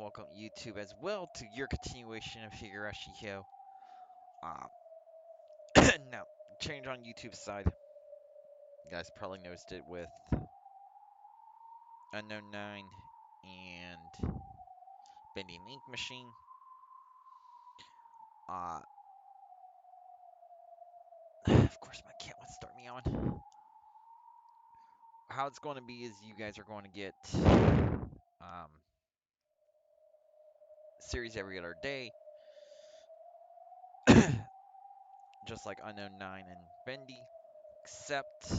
welcome YouTube as well to your continuation of Higurashi Hou. Um, now, change on YouTube side. You guys probably noticed it with Unknown 9 and Bending Ink Machine. Uh, of course, my cat wants to start me on. How it's going to be is you guys are going to get series every other day, just like Unknown 9 and Bendy, except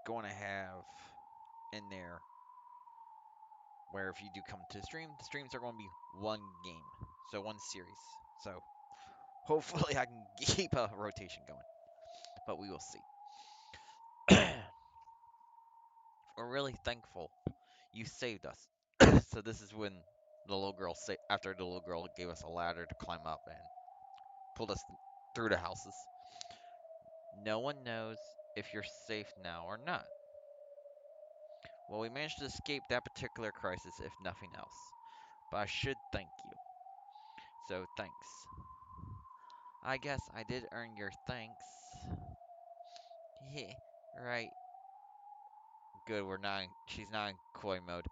going to have in there where if you do come to stream, the streams are going to be one game, so one series. So hopefully I can keep a rotation going, but we will see. We're really thankful you saved us. So this is when the little girl after the little girl gave us a ladder to climb up and pulled us through the houses. No one knows if you're safe now or not. Well, we managed to escape that particular crisis, if nothing else. But I should thank you. So thanks. I guess I did earn your thanks. Yeah, right. Good, she's not in coy mode.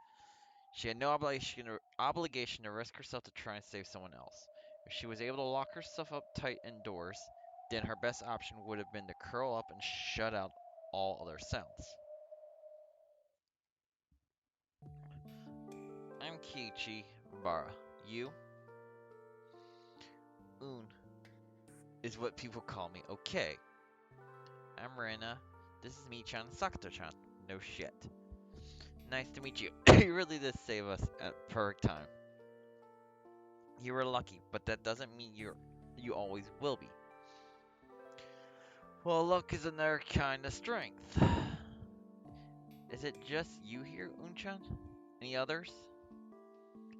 She had no obligation to risk herself to try and save someone else. If she was able to lock herself up tight indoors, then her best option would have been to curl up and shut out all other sounds. I'm Kiichi Bara. You? Un is what people call me. Okay. I'm Rena. This is Michan Sakato-chan. No shit. Nice to meet you. You really did save us at perfect time. You were lucky, but that doesn't mean you always will be. Well, luck is another kind of strength. Is it just you here, Unchan? Any others?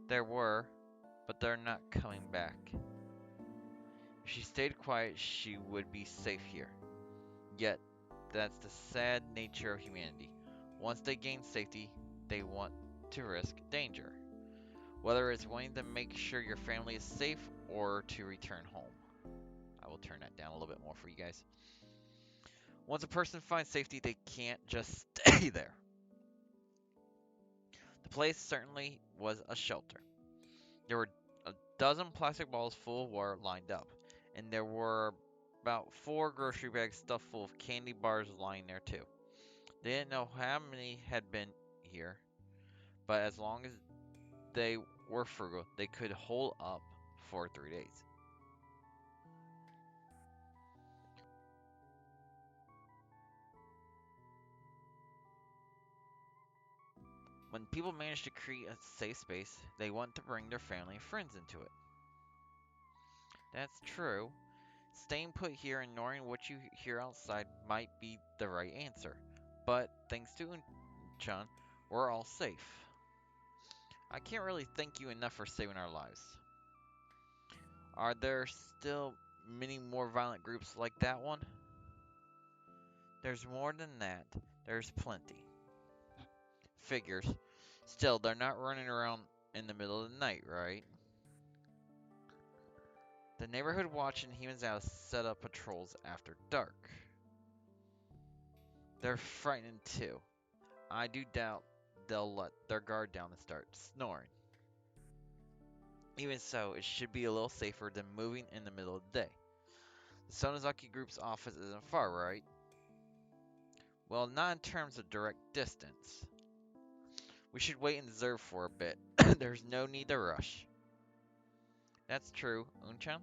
There were, but they're not coming back. If she stayed quiet, she would be safe here. Yet, that's the sad nature of humanity. Once they gain safety, they want to risk danger. Whether it's wanting to make sure your family is safe or to return home. I will turn that down a little bit more for you guys. Once a person finds safety, they can't just stay there. The place certainly was a shelter. There were a dozen plastic balls full of water lined up, and there were about 4 grocery bags stuffed full of candy bars lying there too. They didn't know how many had been here, but as long as they were frugal, they could hold up for 3 days. When people manage to create a safe space, they want to bring their family and friends into it. That's true. Staying put here and ignoring what you hear outside might be the right answer. But thanks to Unchan, we're all safe. I can't really thank you enough for saving our lives. Are there still many more violent groups like that one? There's more than that. There's plenty. Figures. Still, they're not running around in the middle of the night, right? The neighborhood watch and Humans Out set up patrols after dark. They're frightened too. I do doubt they'll let their guard down and start snoring. Even so, it should be a little safer than moving in the middle of the day. The Sonozaki Group's office isn't far, right? Well, not in terms of direct distance. We should wait and observe for a bit. There's no need to rush. That's true, Unchan.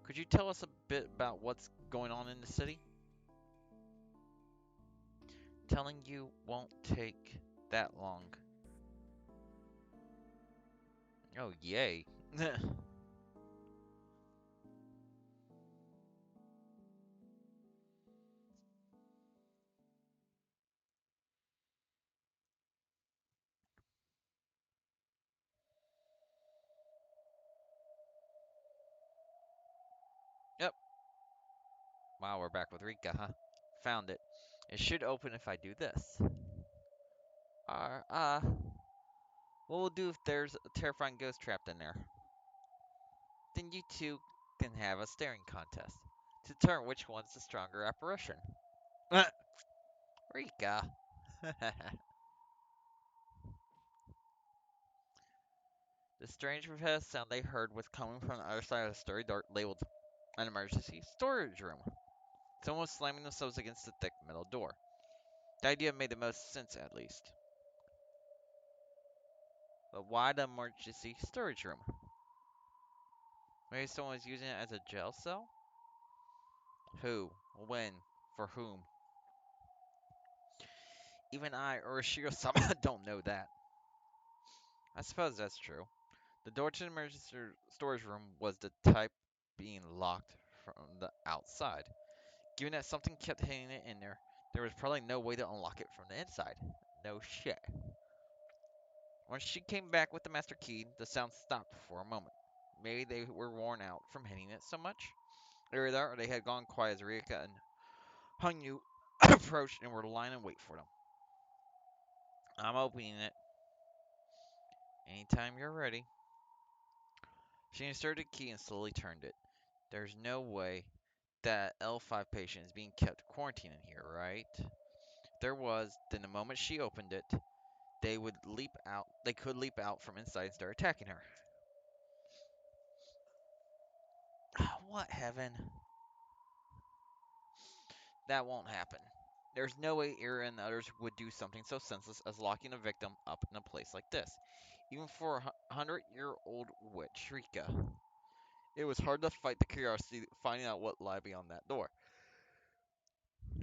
Could you tell us a bit about what's going on in the city? Telling you won't take that long. Oh, yay. Yep. Wow, we're back with Rika, huh? Found it. It should open if I do this. Uh, uh, What will do if there's a terrifying ghost trapped in there? Then you two can have a staring contest to determine which one's the stronger apparition. Rika. The strange repetitive sound they heard was coming from the other side of the sturdy door labeled an emergency storage room. Someone was slamming themselves against the thick metal door. The idea made the most sense, at least. But why the emergency storage room? Maybe someone was using it as a jail cell? Who? When? For whom? Even I or Shiro-sama don't know that. I suppose that's true. The door to the emergency storage room was the type being locked from the outside. Given that something kept hitting it in there was probably no way to unlock it from the inside. No shit. When she came back with the master key, the sound stopped for a moment. Maybe they were worn out from hitting it so much. Either that or they had gone quiet as Rika and Hanyu approached and were lying in wait for them. I'm opening it. Anytime you're ready. She inserted the key and slowly turned it. There's no way that L5 patient is being kept quarantined in here, right? If there was, then the moment she opened it, they could leap out from inside and start attacking her. What heaven? That won't happen. There's no way Ira and the others would do something so senseless as locking a victim up in a place like this. Even for a 100-year-old witch, Rika. It was hard to fight the curiosity of finding out what lay beyond that door.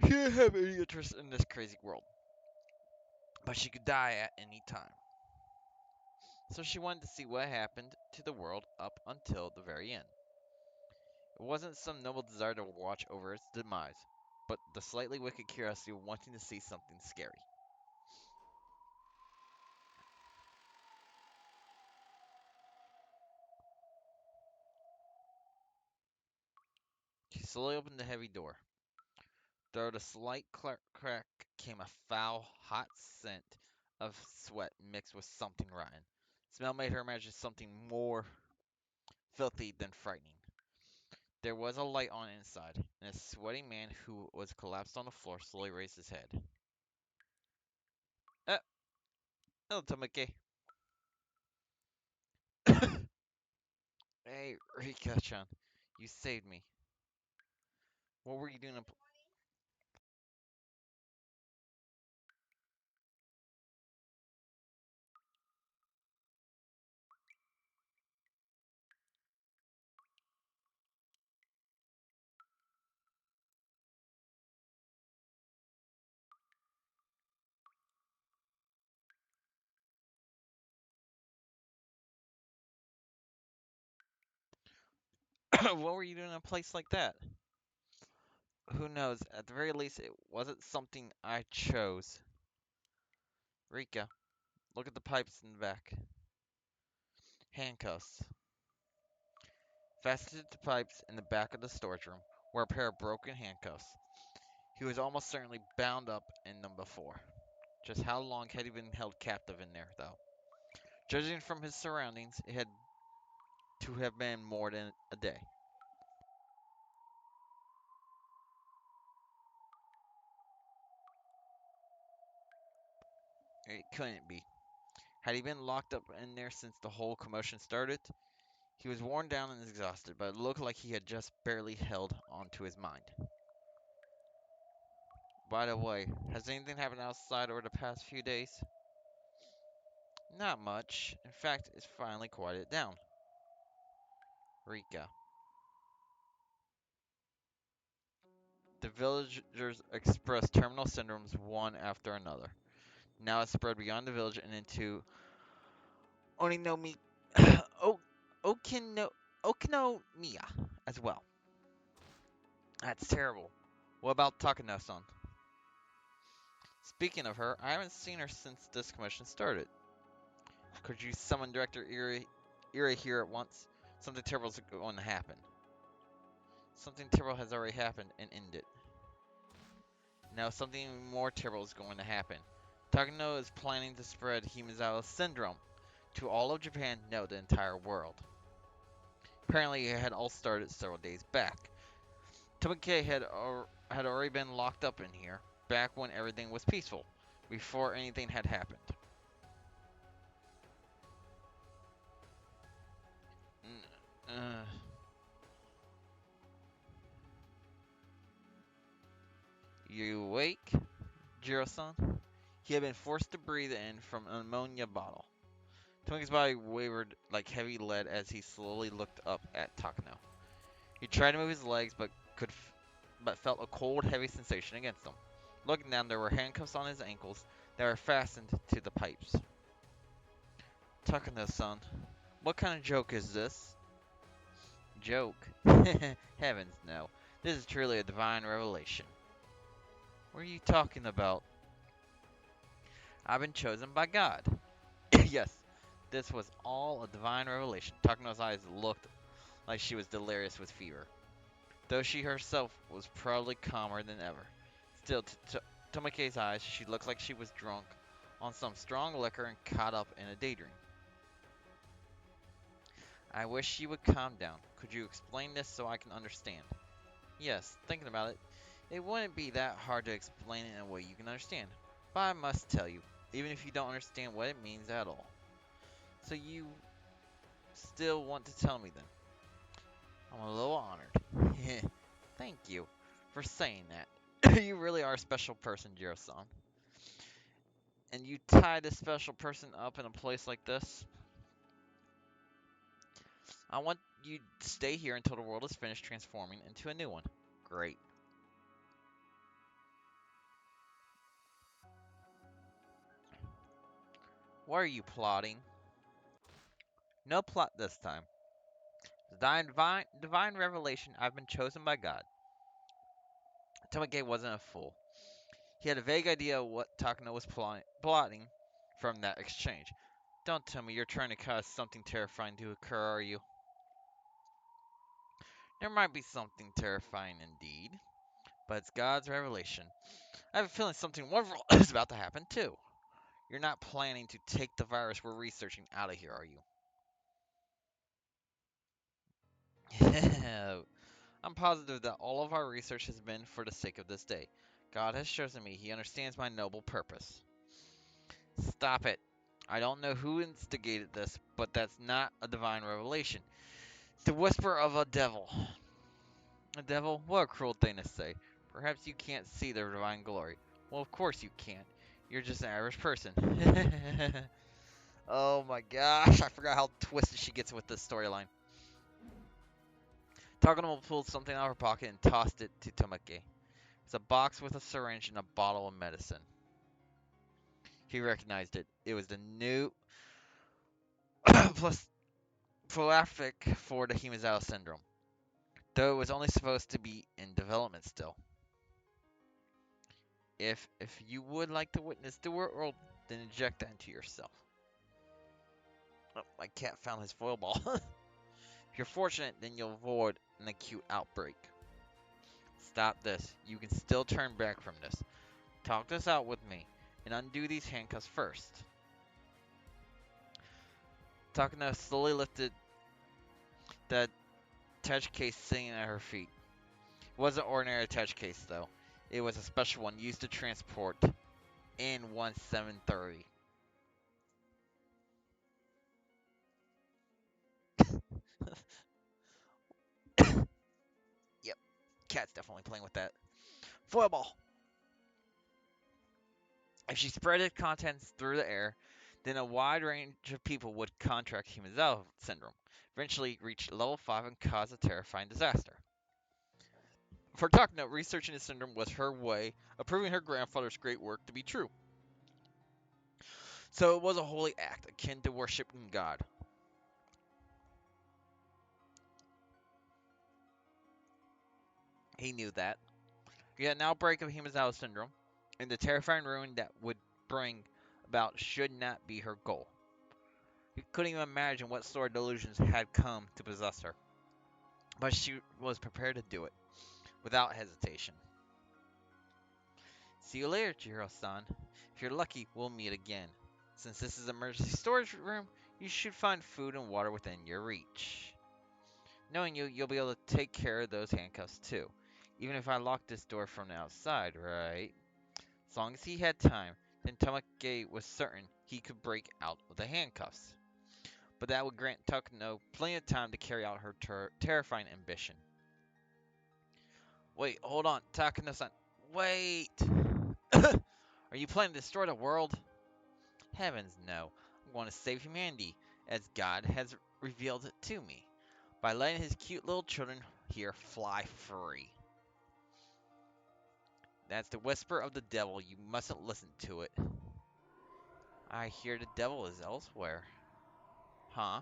She didn't have any interest in this crazy world, but she could die at any time. So she wanted to see what happened to the world up until the very end. It wasn't some noble desire to watch over its demise, but the slightly wicked curiosity of wanting to see something scary. She slowly opened the heavy door. Through the slight crack came a foul, hot scent of sweat mixed with something rotten. The smell made her imagine something more filthy than frightening. There was a light on inside, and a sweaty man who was collapsed on the floor slowly raised his head. Uh, hello, Tamake. Hey, Rika-chan, you saved me. What were you doing? What were you doing in a place like that? Who knows? At the very least, it wasn't something I chose. Rika, look at the pipes in the back. Handcuffs. Fastened to pipes in the back of the storage room were a pair of broken handcuffs. He was almost certainly bound up in them before. Just how long had he been held captive in there, though? Judging from his surroundings, it had to have been more than a day. It couldn't be. Had he been locked up in there since the whole commotion started? He was worn down and exhausted, but it looked like he had just barely held on to his mind. By the way, has anything happened outside over the past few days? Not much. In fact, it's finally quieted down. Rika. The villagers expressed terminal syndromes one after another. Now it spread beyond the village and into Oninomi, Okino, Okinomiya as well. That's terrible. What about Takano-san? Speaking of her, I haven't seen her since this commission started. Could you summon Director Iri here at once? Something terrible is going to happen. Something terrible has already happened and ended. Now something more terrible is going to happen. Takano is planning to spread Himezawa syndrome. To all of Japan, no, the entire world. Apparently, it had all started several days back. Tomake had already been locked up in here, back when everything was peaceful, before anything had happened. Uh, you awake, Jiro-san? He had been forced to breathe in from an ammonia bottle. Tomake's body wavered like heavy lead as he slowly looked up at Takano. He tried to move his legs, but felt a cold, heavy sensation against them. Looking down, there were handcuffs on his ankles that were fastened to the pipes. Takano-san, what kind of joke is this? Joke? Heavens, no. This is truly a divine revelation. What are you talking about? I've been chosen by God. Yes, this was all a divine revelation. Takano's eyes looked like she was delirious with fever, though she herself was probably calmer than ever. Still, to Tomoke's eyes, she looked like she was drunk on some strong liquor and caught up in a daydream. I wish you would calm down. Could you explain this so I can understand? Yes, thinking about it, it wouldn't be that hard to explain it in a way you can understand. But I must tell you, even if you don't understand what it means at all. So you still want to tell me then? I'm a little honored. Thank you for saying that. You really are a special person, Jiro-san. And you tied a special person up in a place like this? I want you to stay here until the world is finished transforming into a new one. Great. What are you plotting? No plot this time. Divine revelation, I've been chosen by God. Tomage wasn't a fool. He had a vague idea of what Takano was plotting from that exchange. Don't tell me you're trying to cause something terrifying to occur, are you? There might be something terrifying indeed, but it's God's revelation. I have a feeling something wonderful is about to happen too. You're not planning to take the virus we're researching out of here, are you? I'm positive that all of our research has been for the sake of this day. God has chosen me. He understands my noble purpose. Stop it. I don't know who instigated this, but that's not a divine revelation. It's the whisper of a devil. A devil? What a cruel thing to say. Perhaps you can't see their divine glory. Well, of course you can't. You're just an average person. Oh my gosh, I forgot how twisted she gets with this storyline. Takano pulled something out of her pocket and tossed it to Tomake. It's a box with a syringe and a bottle of medicine. He recognized it. It was the new plus prolific for the Himizawa syndrome, though it was only supposed to be in development still. If you would like to witness the world, then inject that into yourself. Oh, my cat found his foil ball. If you're fortunate, then you'll avoid an acute outbreak. Stop this. You can still turn back from this. Talk this out with me, and undo these handcuffs first. Takano slowly lifted the touch case sitting at her feet. It wasn't an ordinary touch case, though. It was a special one used to transport N1730. Yep, cat's definitely playing with that. Foil ball! If she spread its contents through the air, then a wide range of people would contract Himizawa syndrome, eventually reach level 5 and cause a terrifying disaster. For Takano, researching the syndrome was her way of proving her grandfather's great work to be true. So it was a holy act, akin to worshiping God. He knew that. Yet an outbreak of Himizawa syndrome, and the terrifying ruin that would bring about should not be her goal. He couldn't even imagine what sort of delusions had come to possess her. But she was prepared to do it, without hesitation. See you later, Chihiro-san. If you're lucky, we'll meet again. Since this is an emergency storage room, You should find food and water within your reach. Knowing you, you'll be able to take care of those handcuffs too. Even if I lock this door from the outside, right? As long as he had time, then Tamake was certain he could break out of the handcuffs. But that would grant Takano plenty of time to carry out her terrifying ambition. Wait, hold on, Takano-san. Wait! Are you planning to destroy the world? Heavens, no. I'm going to save humanity, as God has revealed it to me, by letting his cute little children here fly free. That's the whisper of the devil. You mustn't listen to it. I hear the devil is elsewhere. Huh?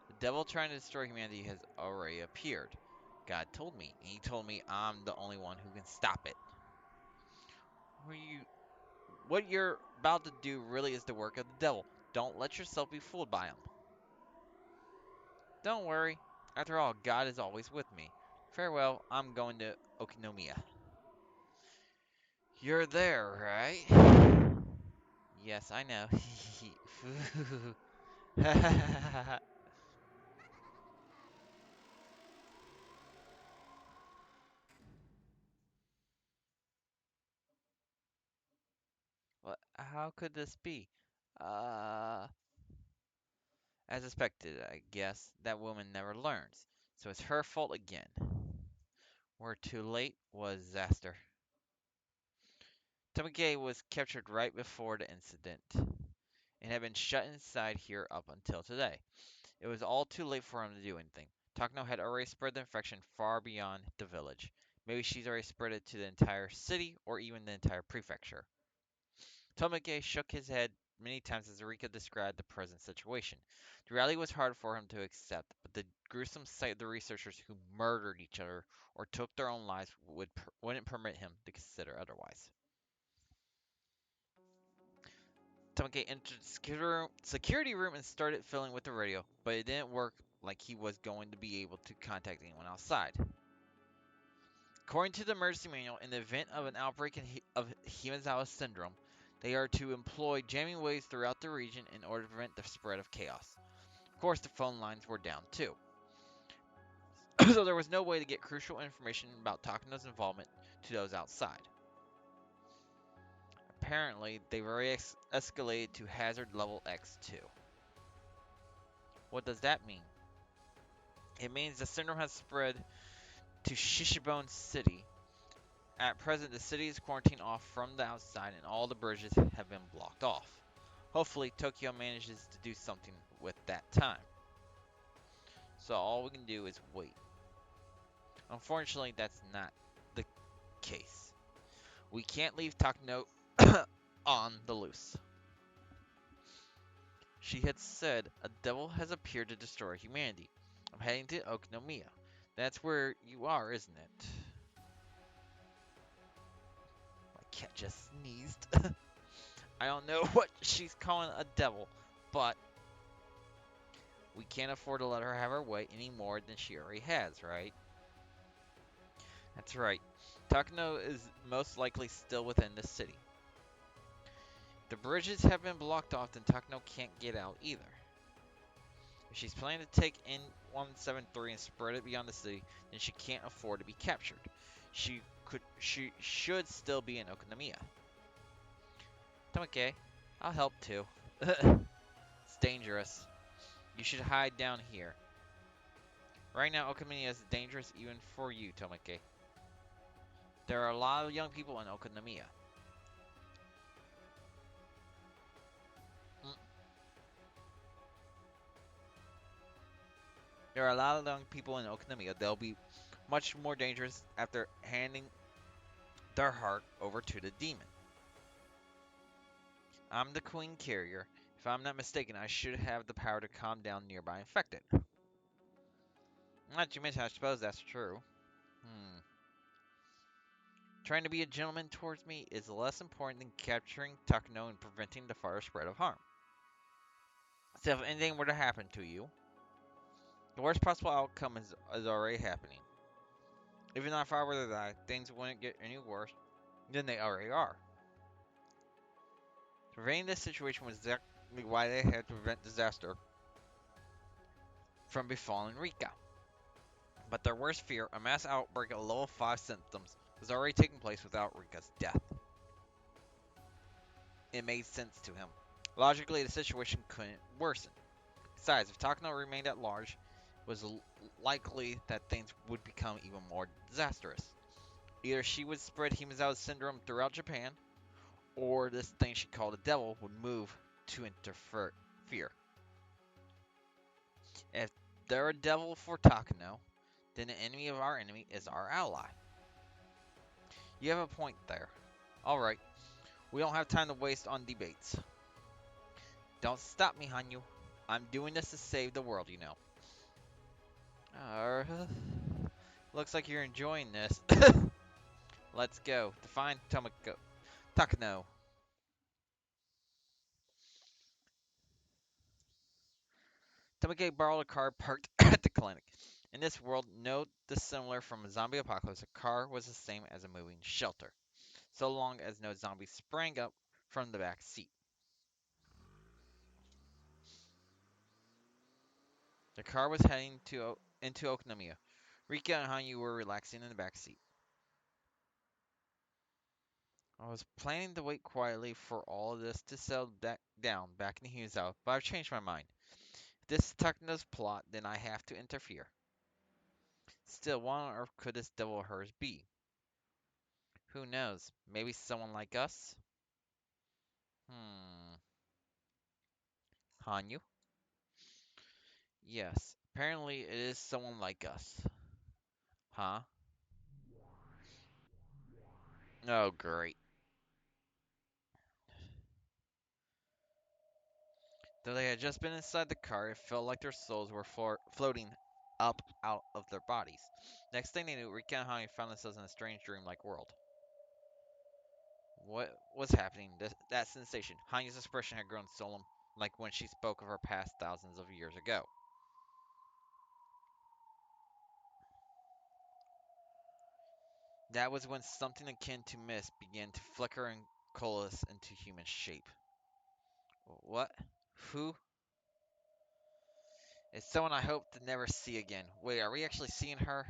The devil trying to destroy humanity has already appeared. God told me, and he told me I'm the only one who can stop it. What you're about to do really is the work of the devil. Don't let yourself be fooled by him. Don't worry. After all, God is always with me. Farewell, I'm going to Okinomiya. You're there, right? Yes, I know. What? How could this be? Uh, as expected, I guess. That woman never learns. So it's her fault again. We're too late was disaster. Tamake was captured right before the incident and had been shut inside here up until today. It was all too late for him to do anything. Takano had already spread the infection far beyond the village. Maybe she's already spread it to the entire city or even the entire prefecture. Tomike shook his head many times as Rika described the present situation. The reality was hard for him to accept, but the gruesome sight of the researchers who murdered each other or took their own lives wouldn't permit him to consider otherwise. Tomike entered the security room and started fiddling with the radio, but it didn't work like he was going to be able to contact anyone outside. According to the emergency manual, in the event of an outbreak of Himazawa syndrome, they are to employ jamming waves throughout the region in order to prevent the spread of chaos. Of course, the phone lines were down too, so there was no way to get crucial information about Takano's involvement to those outside. Apparently, they've already escalated to hazard level X2. What does that mean? It means the syndrome has spread to Shishibone City. At present, the city is quarantined off from the outside and all the bridges have been blocked off. Hopefully, Tokyo manages to do something with that time. So all we can do is wait. Unfortunately, that's not the case. We can't leave Takano on the loose. She had said, a devil has appeared to destroy humanity. I'm heading to Okinomiya. That's where you are, isn't it? My cat just sneezed. I don't know what she's calling a devil, but we can't afford to let her have her way any more than she already has, right? That's right. Takano is most likely still within the city. The bridges have been blocked off and Takano can't get out either. If she's planning to take in 173 and spread it beyond the city, then she can't afford to be captured. She should still be in Okinomiya. Tamake, I'll help too. It's dangerous. You should hide down here. Right now, Okinomiya is dangerous even for you, Tomake. There are a lot of young people in Okinomiya. Mm. There are a lot of young people in Okinomiya. They'll be much more dangerous after handing their heart over to the demon. I'm the Queen Carrier. If I'm not mistaken, I should have the power to calm down nearby infected. Not to mention, I suppose that's true. Trying to be a gentleman towards me is less important than capturing Takano and preventing the further spread of harm. So if anything were to happen to you, the worst possible outcome is already happening. Even if I were to die, things wouldn't get any worse than they already are. Preventing this situation was why they had to prevent disaster from befalling Rika. But their worst fear, a mass outbreak of level 5 symptoms, was already taking place without Rika's death. It made sense to him. Logically, the situation couldn't worsen. Besides, if Takano remained at large, it was likely that things would become even more disastrous. Either she would spread Himezawa syndrome throughout Japan, or this thing she called a devil would move to interfere. If they're a devil for Takano, then the enemy of our enemy is our ally. You have a point there. Alright, we don't have time to waste on debates. Don't stop me, Hanyu. I'm doing this to save the world, you know. Looks like you're enjoying this. Let's go. Define Takano. Tamake borrowed a car parked at the clinic. In this world, no dissimilar from a zombie apocalypse, a car was the same as a moving shelter, so long as no zombies sprang up from the back seat. The car was heading into Okonomiya. Rika and Hanyu were relaxing in the back seat. I was planning to wait quietly for all of this to settle down back in Hughes-out, but I've changed my mind. If this is Takano's plot, then I have to interfere. Still, what on earth could this devil of hers be? Who knows? Maybe someone like us? Hmm. Hanyu? Yes, apparently it is someone like us. Huh? Oh, great. Though they had just been inside the car, it felt like their souls were floating up out of their bodies. Next thing they knew, Rika and Hanyu found themselves in a strange dreamlike world. What was happening? That sensation. Hanyu's expression had grown solemn, like when she spoke of her past thousands of years ago. That was when something akin to mist began to flicker and coalesce into human shape. What? Who? It's someone I hope to never see again. Wait, are we actually seeing her?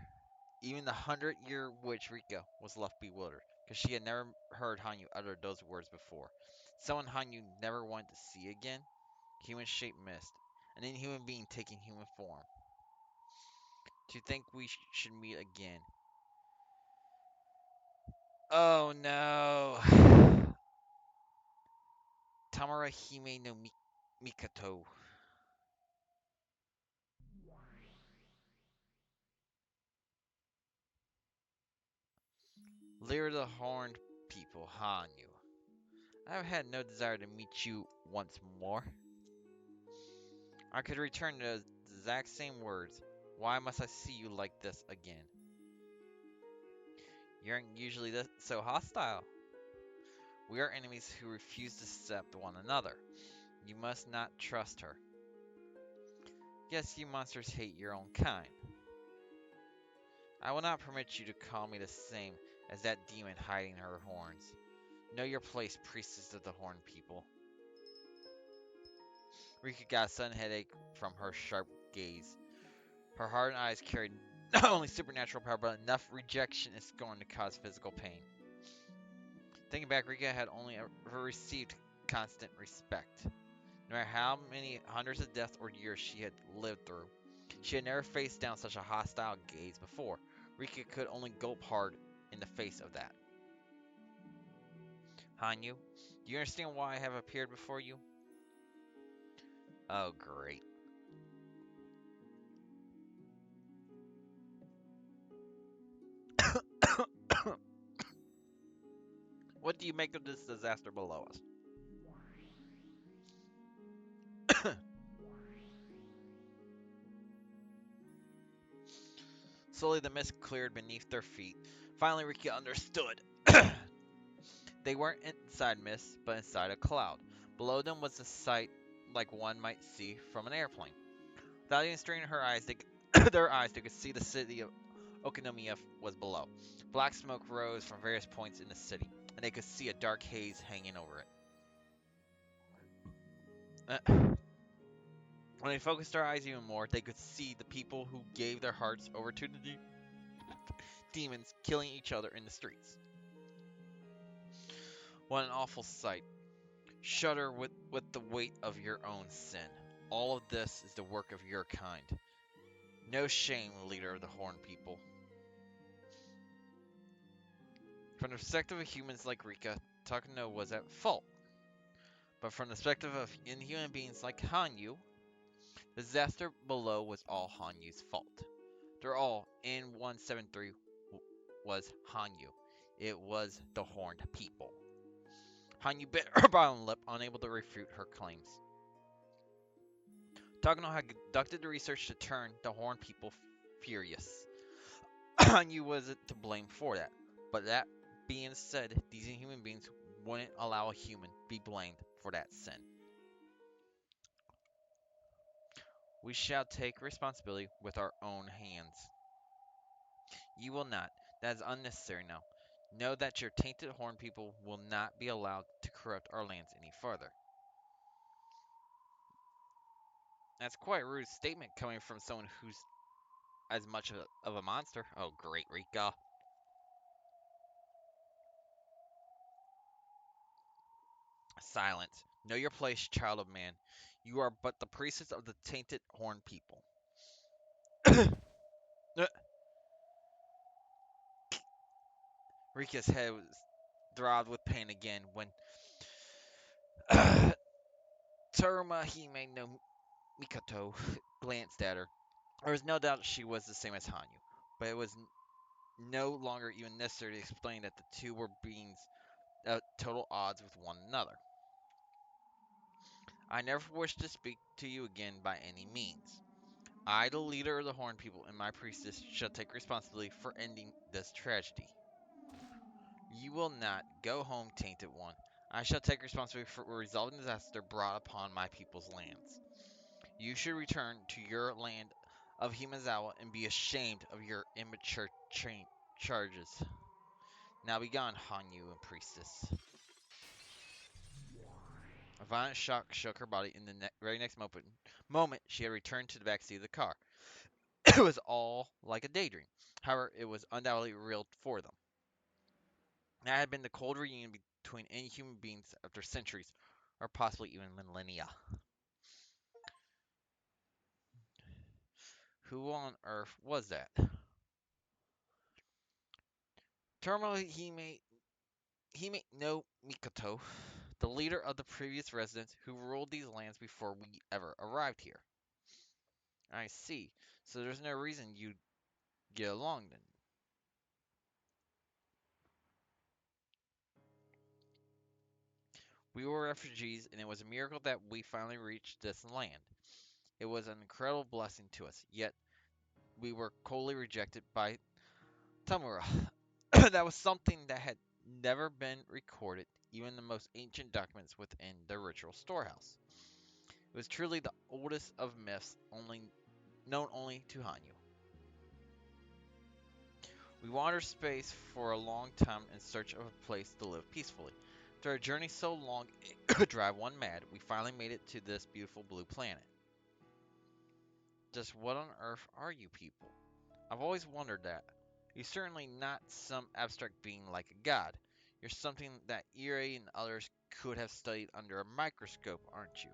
Even the 100-year witch Rika was left bewildered, because she had never heard Hanyu utter those words before. Someone Hanyu never wanted to see again? Human-shaped mist. An inhuman being taking human form. Do you think we should meet again? Oh no! Tamara Hime no Mikoto. Leader of the Horned People, Hanyu. I have had no desire to meet you once more. I could return to the exact same words. Why must I see you like this again? You aren't usually so hostile. We are enemies who refuse to accept one another. You must not trust her. Yes, you monsters hate your own kind. I will not permit you to call me the same as that demon hiding her horns. Know your place, priestess of the Horned People. Rika got a sudden headache from her sharp gaze. Her heart and eyes carried not only supernatural power, but enough rejection and scorn to cause physical pain. Thinking back, Rika had only ever received constant respect. No matter how many hundreds of deaths or years she had lived through, she had never faced down such a hostile gaze before. Rika could only gulp hard in the face of that. Hanyu, do you understand why I have appeared before you? Oh, great. What do you make of this disaster below us? Slowly the mist cleared beneath their feet. Finally, Rika understood. They weren't inside mist, but inside a cloud. Below them was a sight like one might see from an airplane. Without even straining her eyes, their eyes, they could see the city of Okonomiya was below. Black smoke rose from various points in the city, and they could see a dark haze hanging over it. When they focused their eyes even more, they could see the people who gave their hearts over to the demons killing each other in the streets. What an awful sight. Shudder with the weight of your own sin. All of this is the work of your kind. No shame, leader of the Horned People. From the perspective of humans like Rika, Takano was at fault. But from the perspective of inhuman beings like Hanyu, the disaster below was all Hanyu's fault. They're all in 173 was Hanyu. It was the Horned People. Hanyu bit her bottom lip, unable to refute her claims. Takano had conducted the research to turn the Horned People furious. Hanyu wasn't to blame for that. But that being said, these inhuman beings wouldn't allow a human to be blamed for that sin. We shall take responsibility with our own hands. You will not. That is unnecessary now. Know that your tainted Horned People will not be allowed to corrupt our lands any further. That's quite a rude statement coming from someone who's as much of a monster. Oh, great, Rika. Silence. Know your place, child of man. You are but the priestess of the tainted Horned People. Rika's head was throbbed with pain again when Teruma Hime no Mikoto glanced at her. There was no doubt she was the same as Hanyu, but it was no longer even necessary to explain that the two were beings at total odds with one another. I never wish to speak to you again by any means. I, the leader of the Horned People, and my priestess shall take responsibility for ending this tragedy. You will not go home, Tainted One. I shall take responsibility for resolving the disaster brought upon my people's lands. You should return to your land of Himazawa and be ashamed of your immature charges. Now be gone, Hanyu and priestess. A violent shock shook her body. In the very next moment, she had returned to the back seat of the car. It was all like a daydream. However, it was undoubtedly real for them. That had been the cold reunion between inhuman beings after centuries, or possibly even millennia. Who on earth was that? Terminal Hime no Mikoto, the leader of the previous residents who ruled these lands before we ever arrived here. I see. So there's no reason you'd get along then. We were refugees, and it was a miracle that we finally reached this land. It was an incredible blessing to us, yet we were coldly rejected by Tamura. That was something that had never been recorded, even in the most ancient documents within the ritual storehouse. It was truly the oldest of myths, known only to Hanyu. We wandered space for a long time in search of a place to live peacefully. After a journey so long it could drive one mad, we finally made it to this beautiful blue planet. Just what on earth are you people? I've always wondered that. You're certainly not some abstract being like a god. You're something that Ire and others could have studied under a microscope, aren't you?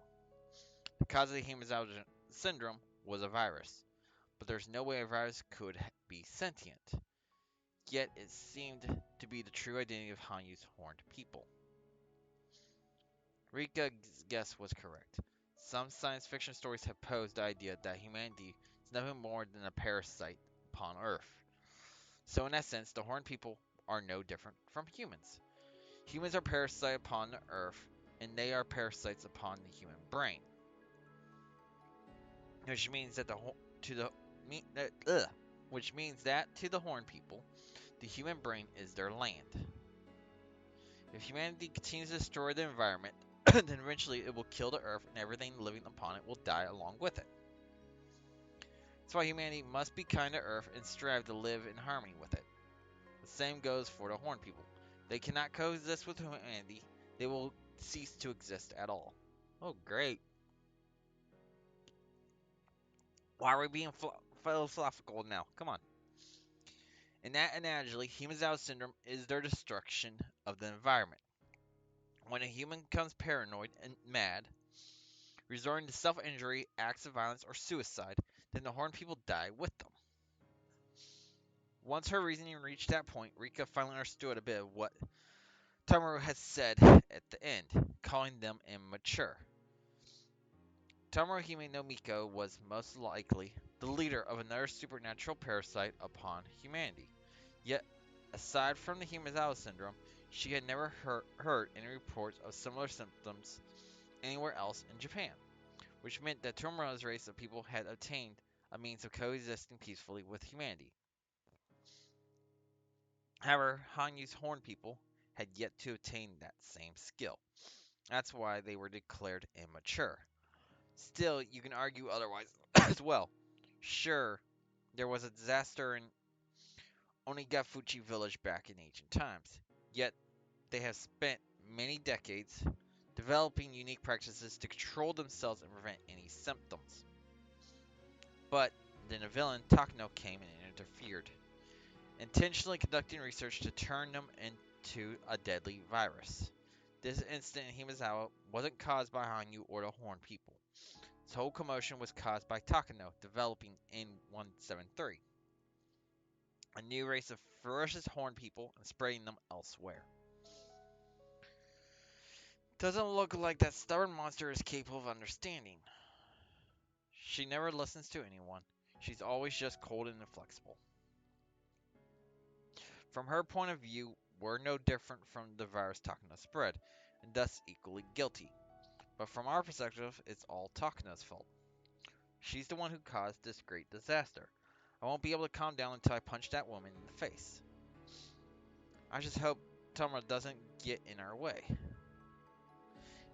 The cause of the Hemazawa syndrome was a virus, but there's no way a virus could be sentient. Yet it seemed to be the true identity of Hanyu's Horned People. Rika's guess was correct. Some science fiction stories have posed the idea that humanity is nothing more than a parasite upon Earth. So in that sense, the Horned People are no different from humans. Humans are parasites upon the Earth, and they are parasites upon the human brain. Which means that which means that to the Horned People, the human brain is their land. If humanity continues to destroy the environment, then eventually it will kill the Earth and everything living upon it will die along with it. That's why humanity must be kind to Earth and strive to live in harmony with it. The same goes for the Horned People. They cannot coexist with humanity. They will cease to exist at all. Oh, great. Why are we being philosophical now? Come on. In that analogy, Himizawa syndrome is their destruction of the environment. When a human becomes paranoid and mad, resorting to self injury, acts of violence, or suicide, then the Horn people die with them. Once her reasoning reached that point, Rika finally understood a bit of what Tamaru had said at the end, calling them immature. Tamaru Hime no Miko was most likely the leader of another supernatural parasite upon humanity. Yet, aside from the Himezawa syndrome, she had never heard any reports of similar symptoms anywhere else in Japan, which meant that Tomora's race of people had obtained a means of coexisting peacefully with humanity. However, Hanyu's Horn people had yet to attain that same skill. That's why they were declared immature. Still, you can argue otherwise as well. Sure, there was a disaster in Onigafuchi village back in ancient times, yet they have spent many decades developing unique practices to control themselves and prevent any symptoms. But then a villain, Takano, came and interfered, intentionally conducting research to turn them into a deadly virus. This incident in Himazawa wasn't caused by Hanyu or the Horn people. This whole commotion was caused by Takano developing in 173, a new race of ferocious Horn people, and spreading them elsewhere. Doesn't look like that stubborn monster is capable of understanding. She never listens to anyone. She's always just cold and inflexible. From her point of view, we're no different from the virus Takano spread, and thus equally guilty. But from our perspective, it's all Takano's fault. She's the one who caused this great disaster. I won't be able to calm down until I punch that woman in the face. I just hope Tomura doesn't get in our way.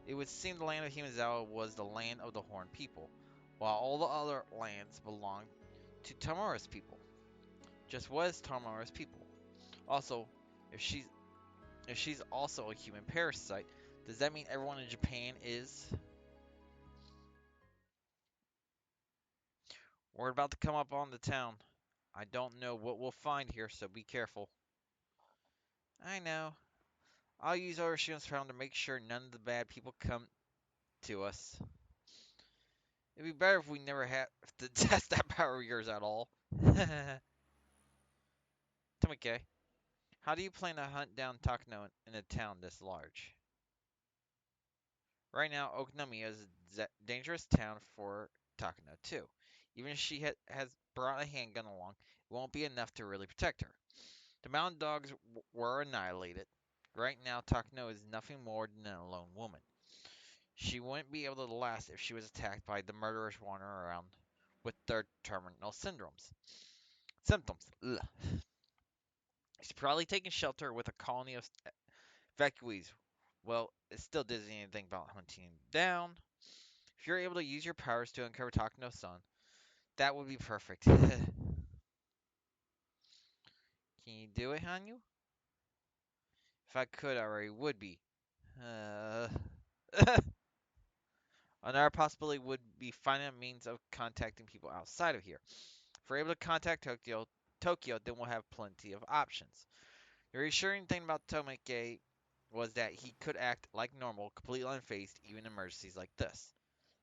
It would seem the land of Himazawa was the land of the Horn people, while all the other lands belonged to Tamura's people. Just what is Tamura's people? Also, if she's also a human parasite, does that mean everyone in Japan is? We're about to come up on the town. I don't know what we'll find here, so be careful. I know. I'll use Orishion's pound to make sure none of the bad people come to us. It'd be better if we never have to test that power of yours at all. Tomike, how do you plan to hunt down Takano in a town this large? Right now, Okonomiya is a dangerous town for Takano, too. Even if she has brought a handgun along, it won't be enough to really protect her. The mountain dogs were annihilated. Right now, Takano is nothing more than a lone woman. She wouldn't be able to last if she was attacked by the murderers wandering around with their terminal symptoms. Ugh. She's probably taking shelter with a colony of evacuees. Well, it still doesn't anything about hunting them down. If you're able to use your powers to uncover Takano-san, that would be perfect. Can you do it, Hanyu? If I could, I already would be. Uh... Another possibility would be finding a means of contacting people outside of here. If we're able to contact Tokyo, then we'll have plenty of options. The reassuring thing about Tomike was that he could act like normal, completely unfazed, even in emergencies like this.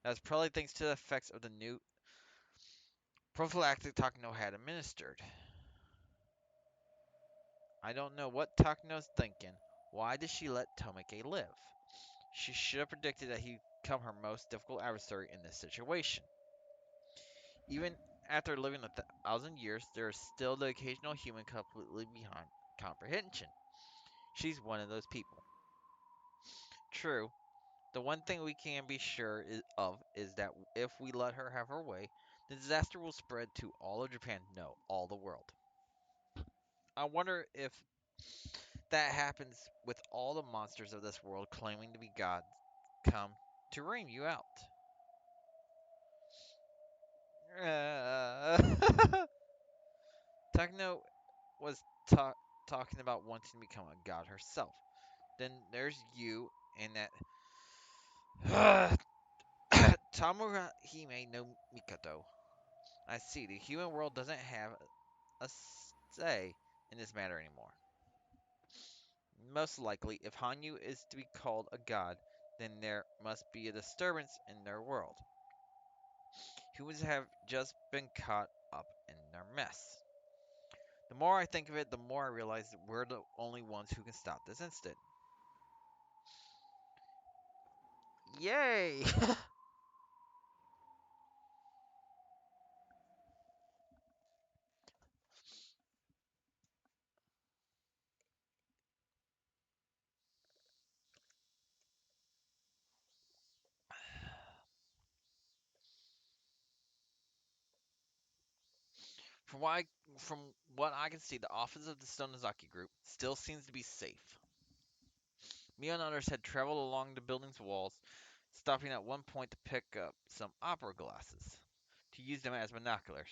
That was probably thanks to the effects of the new prophylactic Takano had administered. I don't know what Takano's thinking. Why did she let Tomike live? She should have predicted that he'd become her most difficult adversary in this situation. Even after living 1,000 years, there is still the occasional human completely beyond comprehension. She's one of those people. True, the one thing we can be sure of is that if we let her have her way, the disaster will spread to all of Japan, no, all the world. I wonder if that happens with all the monsters of this world claiming to be gods come to ream you out. Takano was talking about wanting to become a god herself. Then there's you and that Tamura Hime no Mikoto. I see. The human world doesn't have a say in this matter anymore. Most likely, if Hanyu is to be called a god, then there must be a disturbance in their world. Humans have just been caught up in their mess. The more I think of it, the more I realize that we're the only ones who can stop this incident. Yay! From what I can see, the office of the Sonozaki Group still seems to be safe. Me and others had traveled along the building's walls, stopping at one point to pick up some opera glasses to use them as binoculars.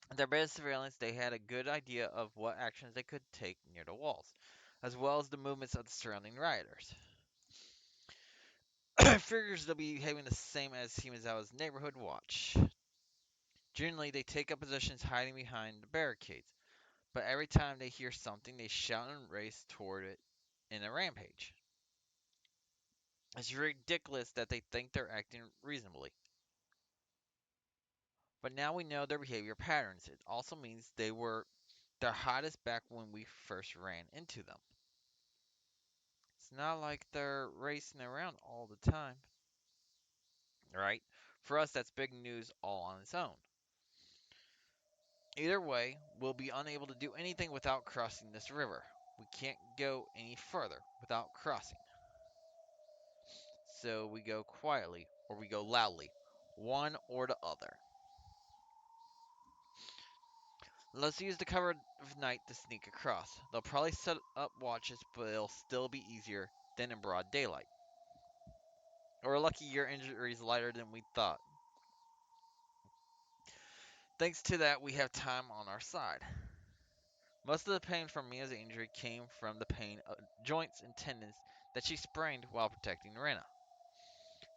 With their bit of surveillance, they had a good idea of what actions they could take near the walls, as well as the movements of the surrounding rioters. Figures they'll be behaving the same as Himezawa's neighborhood watch. Generally, they take up positions hiding behind the barricades, but every time they hear something, they shout and race toward it in a rampage. It's ridiculous that they think they're acting reasonably. But now we know their behavior patterns. It also means they were their hottest back when we first ran into them. It's not like they're racing around all the time, right? For us, that's big news all on its own. Either way, we'll be unable to do anything without crossing this river. We can't go any further without crossing. So we go quietly or we go loudly, one or the other. Let's use the cover of night to sneak across. They'll probably set up watches, but it'll still be easier than in broad daylight. We're lucky your injury is lighter than we thought. Thanks to that, we have time on our side. Most of the pain from Mia's injury came from the pain of joints and tendons that she sprained while protecting Rena.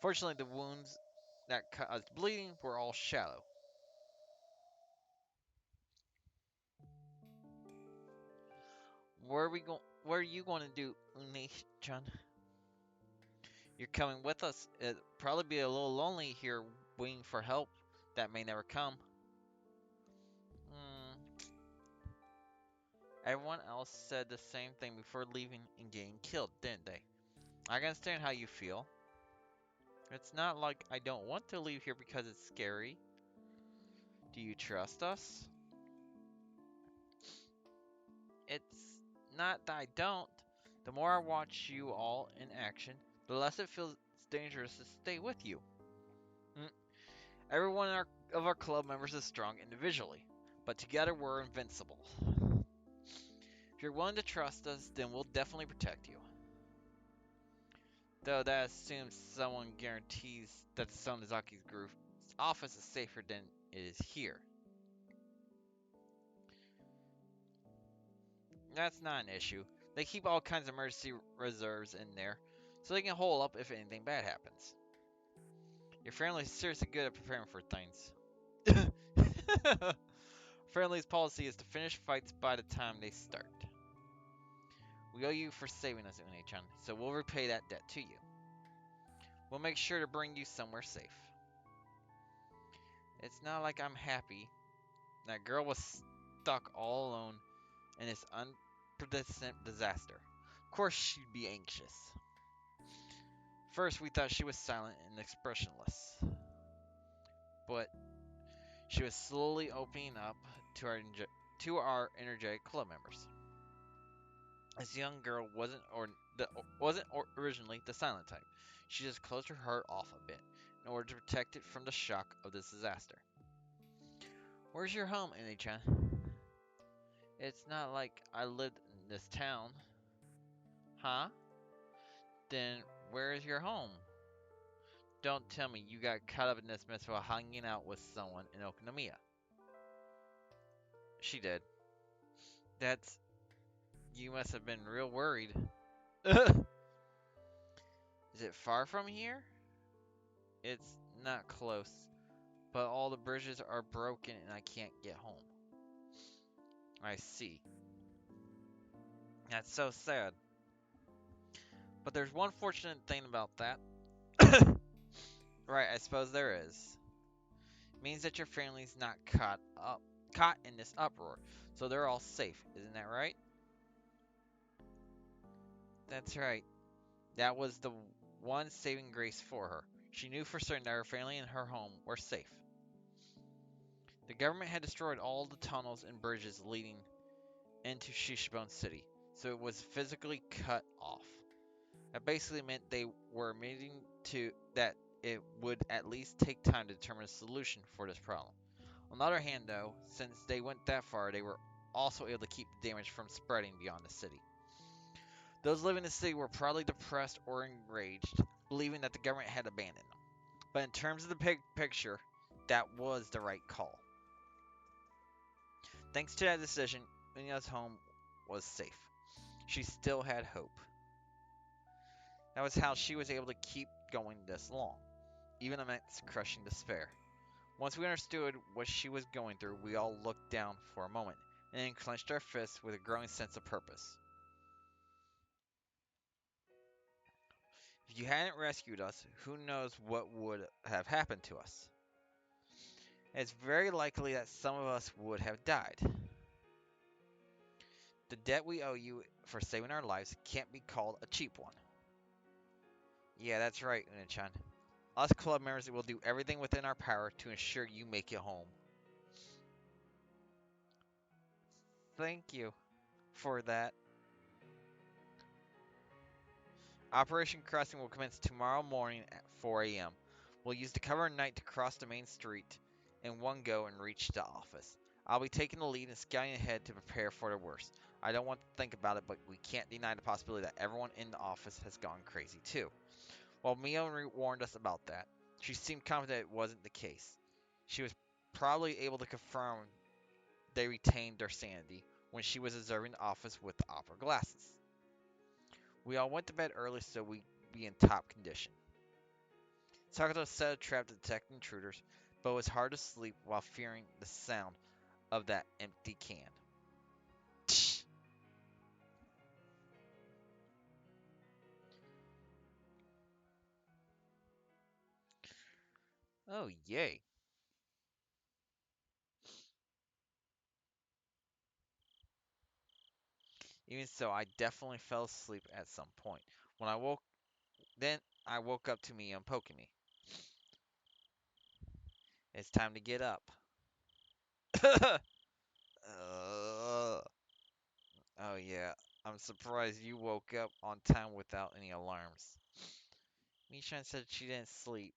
Fortunately, the wounds that caused bleeding were all shallow. What are you going to do, Uni-chan? You're coming with us. It'll probably be a little lonely here waiting for help that may never come. Hmm. Everyone else said the same thing before leaving and getting killed, didn't they? I can understand how you feel. It's not like I don't want to leave here because it's scary. Do you trust us? It's not that I don't. The more I watch you all in action, the less it feels dangerous to stay with you. Mm. Everyone of our club members is strong individually, but together we're invincible. If you're willing to trust us, then we'll definitely protect you. Though that assumes someone guarantees that the Sonozaki Group's office is safer than it is here. That's not an issue. They keep all kinds of emergency reserves in there, so they can hole up if anything bad happens. Your family's seriously good at preparing for things. Family's policy is to finish fights by the time they start. We owe you for saving us, Une-chan, so we'll repay that debt to you. We'll make sure to bring you somewhere safe. It's not like I'm happy. That girl was stuck all alone in this unprecedented disaster. Of course she'd be anxious. First, we thought she was silent and expressionless, but she was slowly opening up to our energetic club members. This young girl wasn't originally the silent type. She just closed her heart off a bit in order to protect it from the shock of this disaster. Where's your home, Ine-chan? It's not like I lived in this town. Huh? Then where is your home? Don't tell me you got caught up in this mess while hanging out with someone in Okonomiya. She did. That's... You must have been real worried. Is it far from here? It's not close, But all the bridges are broken and I can't get home. I see. That's so sad. But there's one fortunate thing about that. Right, I suppose there is. It means that your family's not caught in this uproar. So they're all safe, isn't that right? That's right. That was the one saving grace for her. She knew for certain that her family and her home were safe. The government had destroyed all the tunnels and bridges leading into Shishibone City, so it was physically cut off. That basically meant they were admitting to that it would at least take time to determine a solution for this problem. On the other hand, though, since they went that far, they were also able to keep the damage from spreading beyond the city. Those living in the city were probably depressed or enraged, believing that the government had abandoned them. But in terms of the big picture, that was the right call. Thanks to that decision, Unya's home was safe. She still had hope. That was how she was able to keep going this long, even amidst crushing despair. Once we understood what she was going through, we all looked down for a moment, and then clenched our fists with a growing sense of purpose. If you hadn't rescued us, who knows what would have happened to us? It's very likely that some of us would have died. The debt we owe you for saving our lives can't be called a cheap one. Yeah, that's right, Una-chan. Us club members will do everything within our power to ensure you make it home. Thank you for that. Operation Crossing will commence tomorrow morning at 4 a.m. We'll use the cover of night to cross the main street in one go and reach the office. I'll be taking the lead and scouting ahead to prepare for the worst. I don't want to think about it, but we can't deny the possibility that everyone in the office has gone crazy too. While Mio warned us about that, she seemed confident it wasn't the case. She was probably able to confirm they retained their sanity when she was observing the office with the opera glasses. We all went to bed early so we'd be in top condition. Sakato set a trap to detect intruders, but it was hard to sleep while fearing the sound of that empty can. Oh, yay. Even so, I definitely fell asleep at some point. When I woke, then I woke up to Mio poking me. It's time to get up. uh, oh yeah, I'm surprised you woke up on time without any alarms. Michan said she didn't sleep.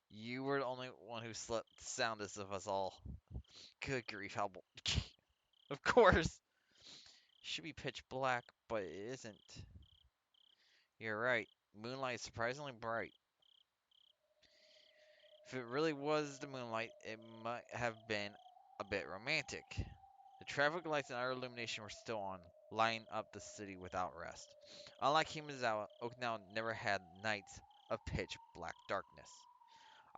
You were the only one who slept the soundest of us all. Good grief, how... Of course! Should be pitch black, but it isn't. You're right. Moonlight is surprisingly bright. If it really was the moonlight, it might have been a bit romantic. The traffic lights and our illumination were still on, lighting up the city without rest. Unlike Himazawa, Okinawa never had nights of pitch black darkness.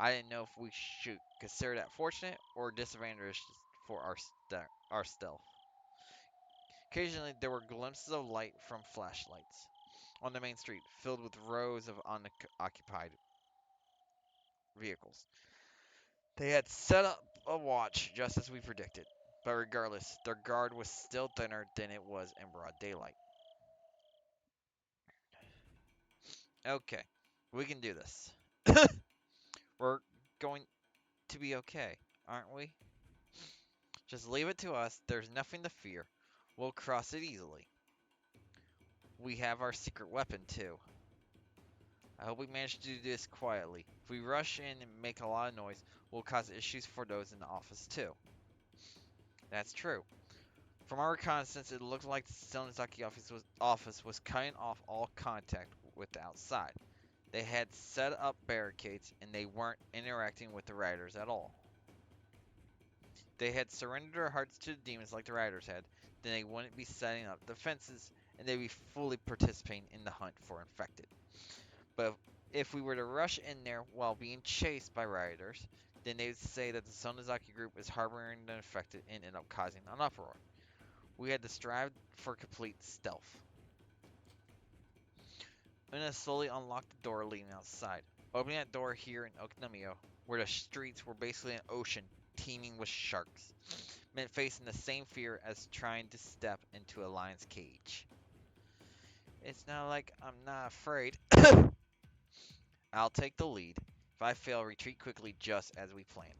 I didn't know if we should consider that fortunate or disadvantageous for our stealth. Occasionally, there were glimpses of light from flashlights on the main street, filled with rows of unoccupied vehicles. They had set up a watch just as we predicted, but regardless, their guard was still thinner than it was in broad daylight. Okay, we can do this. We're going to be okay, aren't we? Just leave it to us. There's nothing to fear. We'll cross it easily. We have our secret weapon, too. I hope we manage to do this quietly. If we rush in and make a lot of noise, we'll cause issues for those in the office, too. That's true. From our reconnaissance, it looked like the Sonozaki office was cutting off all contact with the outside. They had set up barricades, and they weren't interacting with the rioters at all. They had surrendered their hearts to the demons like the rioters had, then they wouldn't be setting up defenses, and they'd be fully participating in the hunt for infected. But if we were to rush in there while being chased by rioters, Then they would say that the Sonozaki Group is harboring the infected and end up causing an uproar. We had to strive for complete stealth. Una slowly unlocked the door leading outside. Opening that door here in Okinawa, where the streets were basically an ocean teeming with sharks, meant facing the same fear as trying to step into a lion's cage. It's not like I'm not afraid. I'll take the lead. If I fail, retreat quickly just as we planned.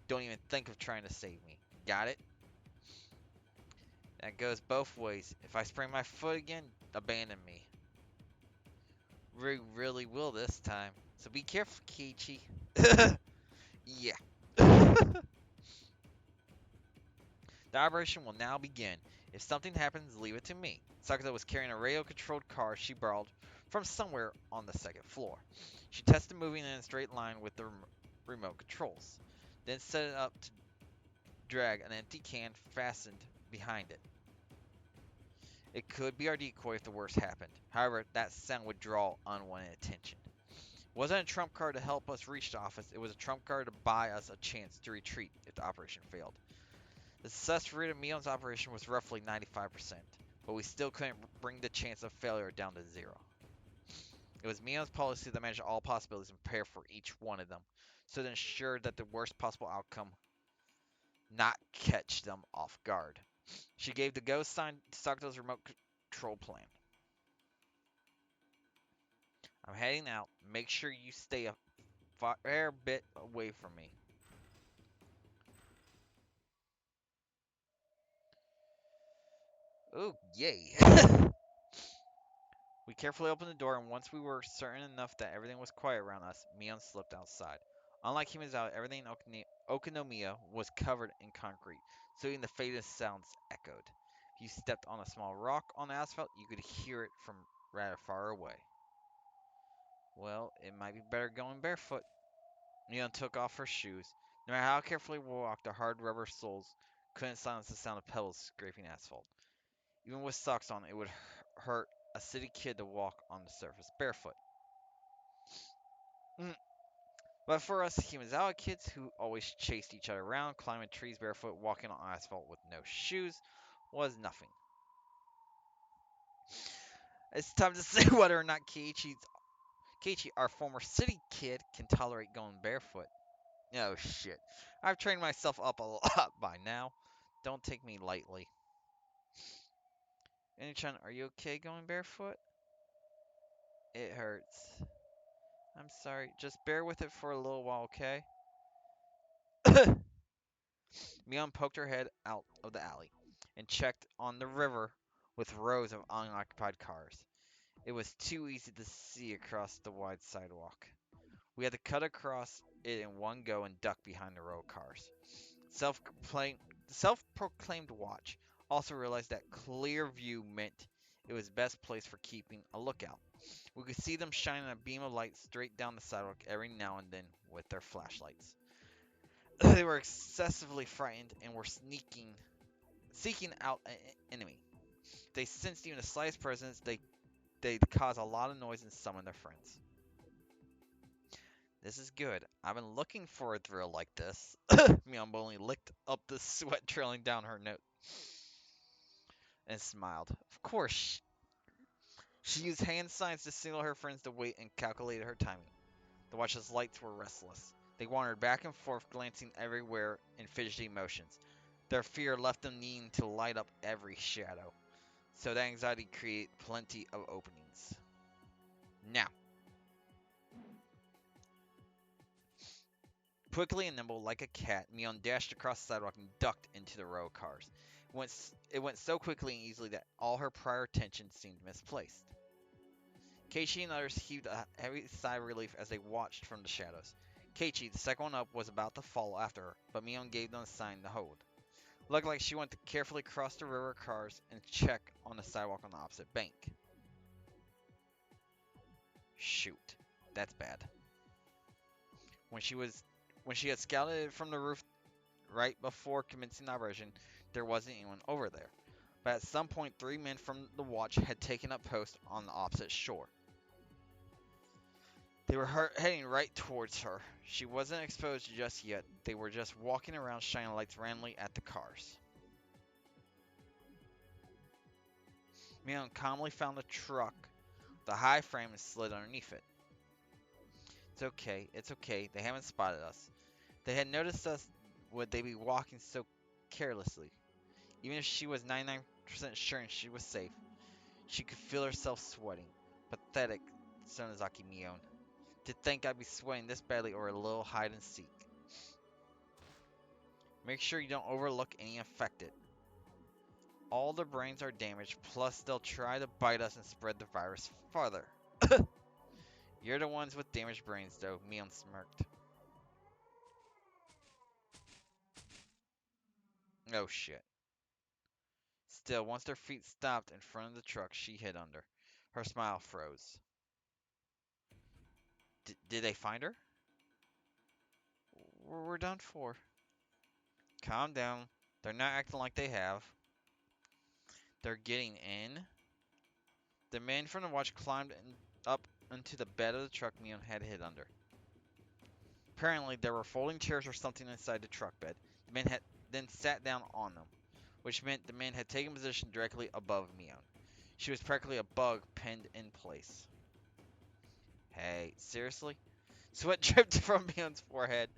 Don't even think of trying to save me. Got it? That goes both ways. If I sprain my foot again, abandon me. We really will this time. So be careful, Kiichi. Yeah. The operation will now begin. If something happens, leave it to me. Sakata was carrying a radio-controlled car she borrowed from somewhere on the second floor. She tested moving in a straight line with the remote controls, then set it up to drag an empty can fastened behind it. It could be our decoy if the worst happened. However, that sound would draw unwanted attention. It wasn't a trump card to help us reach the office, it was a trump card to buy us a chance to retreat if the operation failed. The success rate of Mion's operation was roughly 95%, but we still couldn't bring the chance of failure down to zero. It was Mion's policy to manage all possibilities and prepare for each one of them, so to ensure that the worst possible outcome not catch them off guard. She gave the go sign to Sakato's remote control plan. I'm heading out. Make sure you stay a fair bit away from me. Oh, yay. We carefully opened the door, and once we were certain enough that everything was quiet around us, Mion slipped outside. Unlike Himezawa, everything in Okinomiya was covered in concrete, so even the faintest sounds echoed. If you stepped on a small rock on the asphalt, you could hear it from rather far away. Well, it might be better going barefoot. Mion took off her shoes. No matter how carefully we walked, the hard rubber soles couldn't silence the sound of pebbles scraping asphalt. Even with socks on, it would hurt a city kid to walk on the surface barefoot. Mm. But for us Himezawa kids who always chased each other around, climbing trees barefoot, walking on asphalt with no shoes, was nothing. It's time to say whether or not Keiichi, our former city kid, can tolerate going barefoot. Oh shit. I've trained myself up a lot by now. Don't take me lightly. Any-chan, are you okay going barefoot? It hurts. I'm sorry. Just bear with it for a little while, okay? Mion poked her head out of the alley and checked on the river with rows of unoccupied cars. It was too easy to see across the wide sidewalk. We had to cut across it in one go and duck behind the row of cars. Self-proclaimed watch also realized that clear view meant it was best place for keeping a lookout. We could see them shining a beam of light straight down the sidewalk every now and then with their flashlights. They were excessively frightened and were seeking out an enemy. If they sensed even the slightest presence, they'd cause a lot of noise and summon their friends. This is good. I've been looking for a thrill like this. Miyambo only licked up the sweat trailing down her nose and smiled. Of course, she used hand signs to signal her friends to wait and calculated her timing. The watch's lights were restless. They wandered back and forth, glancing everywhere in fidgety motions. Their fear left them needing to light up every shadow, so that anxiety created plenty of openings. Now, quickly and nimble like a cat, Mion dashed across the sidewalk and ducked into the row of cars. It went so quickly and easily that all her prior attention seemed misplaced. Keiichi and others heaved a heavy sigh of relief as they watched from the shadows. Keiichi, the second one up, was about to follow after her, but Mion gave them a sign to hold. Looked like she wanted to carefully cross the river of cars and check on the sidewalk on the opposite bank. Shoot, that's bad. When she had scouted it from the roof right before commencing the operation, there wasn't anyone over there. But at some point, 3 men from the watch had taken up post on the opposite shore. They were heading right towards her. She wasn't exposed just yet. They were just walking around shining lights randomly at the cars. Mion calmly found a truck, the high frame, and slid underneath it. It's okay. They haven't spotted us. They had noticed us, would they be walking so carelessly? Even if she was 99% sure she was safe, she could feel herself sweating. Pathetic, Sonozaki Mion. To think I'd be sweating this badly or a little hide and seek. Make sure you don't overlook any affected. All their brains are damaged, plus they'll try to bite us and spread the virus farther. You're the ones with damaged brains, though, Mion smirked. Oh shit. Still, once their feet stopped in front of the truck, she hid under. Her smile froze. Did they find her? We're done for. Calm down. They're not acting like they have. They're getting in. The man from the watch climbed up into the bed of the truck Mion had hid under. Apparently, there were folding chairs or something inside the truck bed. The man had then sat down on them, which meant the man had taken position directly above Mion. She was practically a bug pinned in place. Hey, seriously? Sweat dripped from Mion's forehead.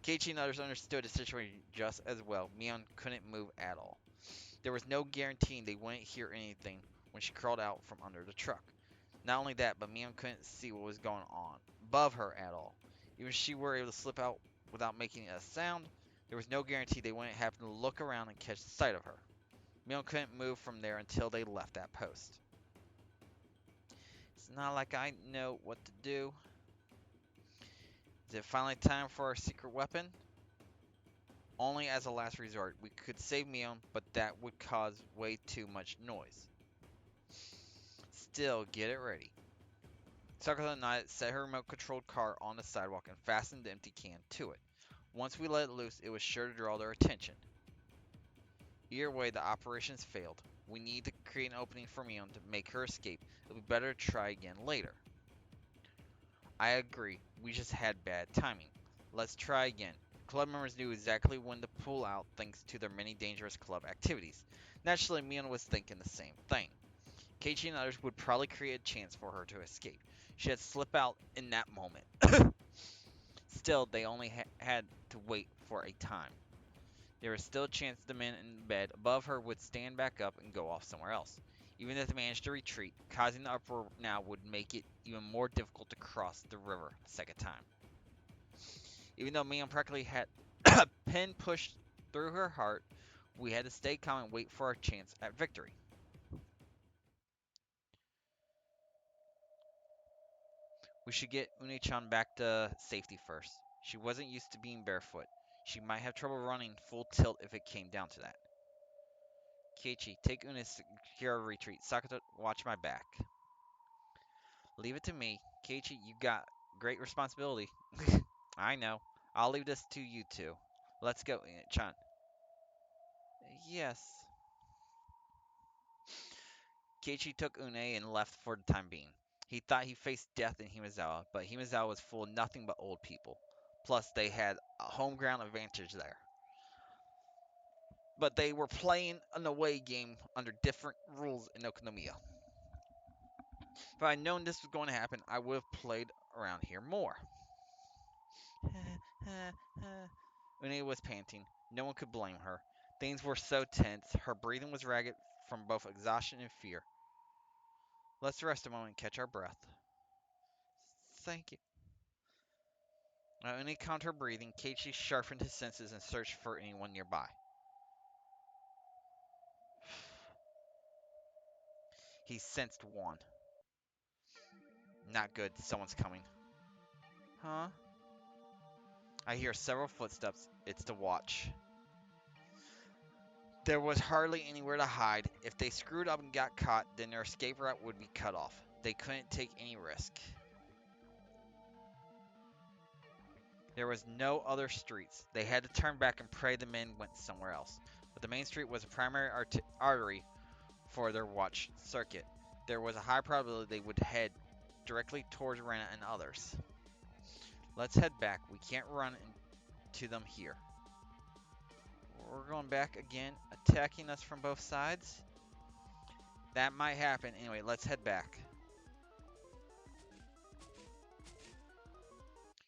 Keiichi and others understood the situation just as well. Mion couldn't move at all. There was no guaranteeing they wouldn't hear anything when she crawled out from under the truck. Not only that, but Mion couldn't see what was going on above her at all. Even if she were able to slip out without making a sound, there was no guarantee they wouldn't happen to look around and catch sight of her. Mion couldn't move from there until they left that post. It's not like I know what to do. Is it finally time for our secret weapon? Only as a last resort. We could save Mion, but that would cause way too much noise. Still, get it ready. Sakura nodded, set her remote-controlled car on the sidewalk, and fastened the empty can to it. Once we let it loose, it was sure to draw their attention. Either way, the operations failed. We need to create an opening for Mion to make her escape. It'll be better to try again later. I agree. We just had bad timing. Let's try again. Club members knew exactly when to pull out thanks to their many dangerous club activities. Naturally, Mion was thinking the same thing. Keiichi and others would probably create a chance for her to escape. She had slipped out in that moment. Still, they only had to wait for a time. There was still a chance the men in bed above her would stand back up and go off somewhere else. Even if they managed to retreat, causing the uproar now would make it even more difficult to cross the river a second time. Even though Mion practically had a pin pushed through her heart, we had to stay calm and wait for our chance at victory. We should get Une-chan back to safety first. She wasn't used to being barefoot. She might have trouble running full tilt if it came down to that. Keiichi, take Une to secure a retreat. Sakura, watch my back. Leave it to me. Keiichi, you got great responsibility. I know. I'll leave this to you two. Let's go, Une-chan. Yes. Keiichi took Une and left for the time being. He thought he faced death in Himazawa, but Himazawa was full of nothing but old people. Plus, they had a home ground advantage there. But they were playing an away game under different rules in Okonomiya. If I had known this was going to happen, I would have played around here more. Une was panting. No one could blame her. Things were so tense. Her breathing was ragged from both exhaustion and fear. Let's rest a moment and catch our breath. Thank you. Une calmed her breathing. Keiichi sharpened his senses and searched for anyone nearby. He sensed one. Not good. Someone's coming. Huh? I hear several footsteps. It's the watch. There was hardly anywhere to hide. If they screwed up and got caught, then their escape route would be cut off. They couldn't take any risk. There was no other streets. They had to turn back and pray the men went somewhere else. But the main street was a primary artery for their watch circuit. There was a high probability they would head directly towards Rena and others. Let's head back. We can't run into them here. We're going back again, attacking us from both sides. That might happen. Anyway, let's head back.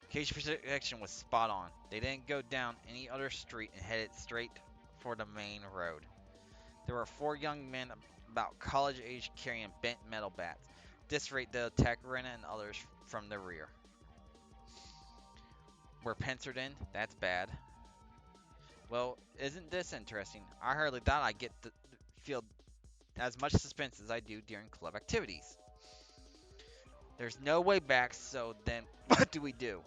Cage protection was spot on. They didn't go down any other street and headed straight for the main road. There were 4 young men about college age carrying bent metal bats. At this rate, they'll attack Rena and others from the rear. We're pincered in. That's bad. Well, isn't this interesting? I hardly thought I'd get to feel as much suspense as I do during club activities. There's no way back, so then what do we do?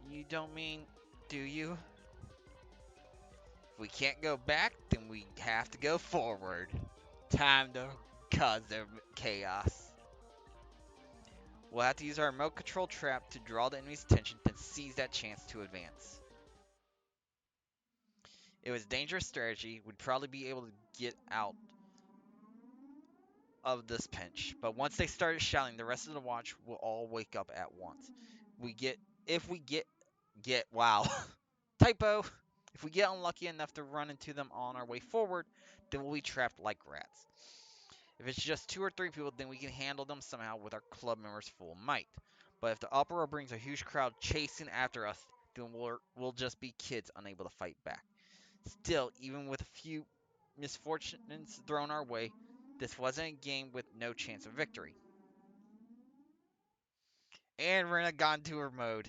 You don't mean, do you? If we can't go back, then we have to go forward. Time to cause the chaos. We'll have to use our remote control trap to draw the enemy's attention, then seize that chance to advance. It was a dangerous strategy. We'd probably be able to get out of this pinch, but once they started shouting, the rest of the watch will all wake up at once. If we get wow, typo. If we get unlucky enough to run into them on our way forward, then we'll be trapped like rats. If it's just 2 or 3 people, then we can handle them somehow with our club members' full might. But if the uproar brings a huge crowd chasing after us, then we'll just be kids unable to fight back. Still, even with a few misfortunes thrown our way, this wasn't a game with no chance of victory. And Rena got into her mode.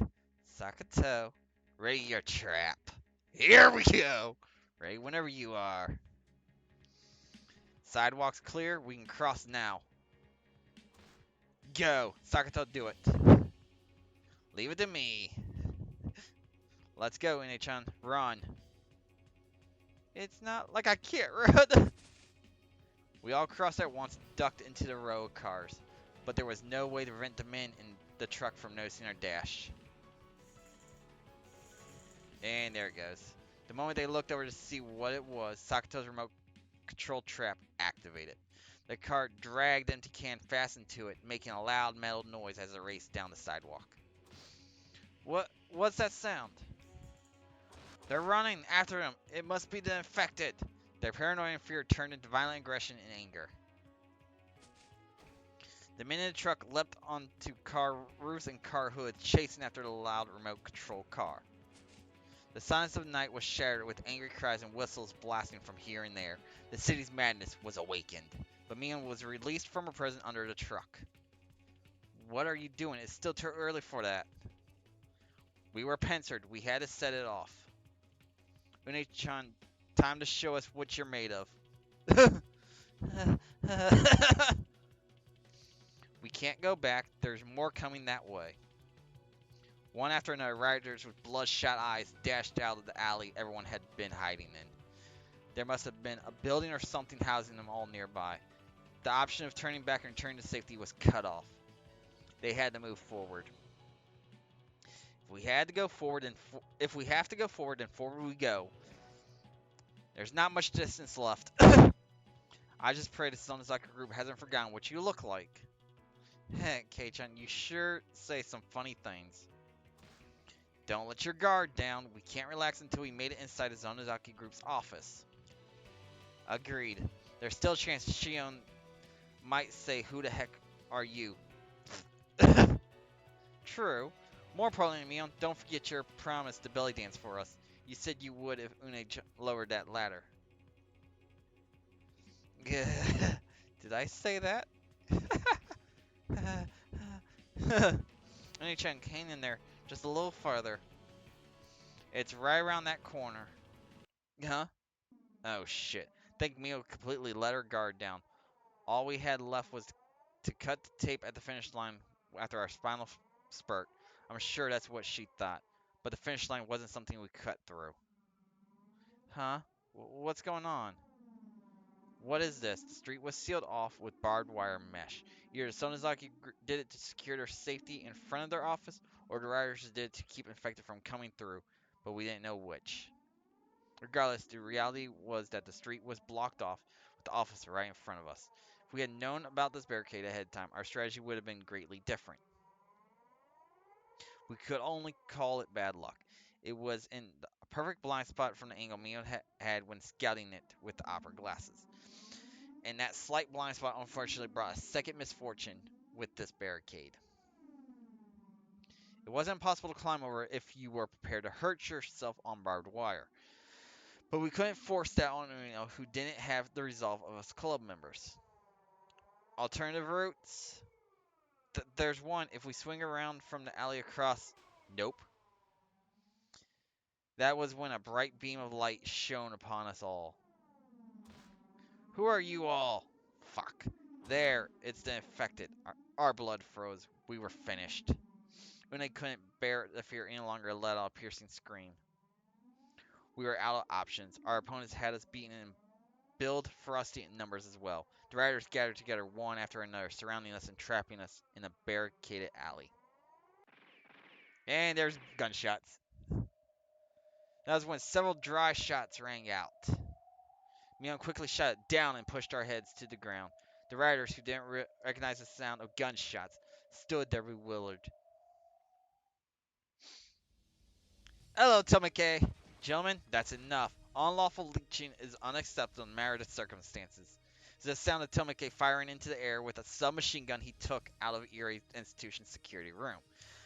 Sakato, ready your trap. Here we go! Ready whenever you are. Sidewalk's clear, we can cross now. Go! Sakato, do it. Leave it to me. Let's go, Ine-chan. Run. It's not like I can't run. We all crossed at once and ducked into the row of cars. But there was no way to prevent the men in the truck from noticing our dash. And there it goes. The moment they looked over to see what it was, Sakato's remote control trap activated. The car dragged empty can fastened to it, making a loud metal noise as it raced down the sidewalk. What's that sound? They're running after him. It must be the infected. Their paranoia and fear turned into violent aggression and anger. The men in the truck leapt onto car roofs and car hoods, chasing after the loud remote control car. The silence of the night was shattered with angry cries and whistles blasting from here and there. The city's madness was awakened. But Mion was released from her prison under the truck. What are you doing? It's still too early for that. We were pincered. We had to set it off. Une-chan, time to show us what you're made of. We can't go back. There's more coming that way. One after another, rioters with bloodshot eyes dashed out of the alley everyone had been hiding in. There must have been a building or something housing them all nearby. The option of turning back and returning to safety was cut off. They had to move forward. If we have to go forward, then forward we go. There's not much distance left. I just pray the Sonozaki Group hasn't forgotten what you look like. Heck, Kei-chan, you sure say some funny things. Don't let your guard down. We can't relax until we made it inside the Sonozaki Group's office. Agreed. There's still a chance Shion might say, "Who the heck are you?" True. More importantly, Mion, don't forget your promise to belly dance for us. You said you would if Une lowered that ladder. Did I say that? Une-chan, hang in there. Just a little farther. It's right around that corner. Huh? Oh shit. Think Mio completely let her guard down. All we had left was to cut the tape at the finish line after our spinal spurt. I'm sure that's what she thought. But the finish line wasn't something we cut through. Huh? What's going on? What is this? The street was sealed off with barbed wire mesh. Either the Sonozaki did it to secure their safety in front of their office, or the rioters did it to keep infected from coming through, but we didn't know which. Regardless, the reality was that the street was blocked off with the office right in front of us. If we had known about this barricade ahead of time, our strategy would have been greatly different. We could only call it bad luck. It was in a perfect blind spot from the angle Mio had when scouting it with the opera glasses. And that slight blind spot unfortunately brought a second misfortune with this barricade. It wasn't possible to climb over if you were prepared to hurt yourself on barbed wire. But we couldn't force that on Ueno, who didn't have the resolve of us club members. Alternative routes? There's one. If we swing around from the alley across. Nope. That was when a bright beam of light shone upon us all. Who are you all? Fuck. There, it's the infected. Our blood froze. We were finished. When they couldn't bear the fear any longer, let out a piercing scream. We were out of options. Our opponents had us beaten in build, ferocity, and numbers as well. The rioters gathered together one after another, surrounding us and trapping us in a barricaded alley. And there's gunshots. That was when several dry shots rang out. Mion quickly shut it down and pushed our heads to the ground. The rioters, who didn't recognize the sound of gunshots, stood there bewildered. Hello, Tomike. Gentlemen, that's enough. Unlawful leeching is unacceptable in merited circumstances. The sound of Tomike firing into the air with a submachine gun he took out of Erie Institution's security room.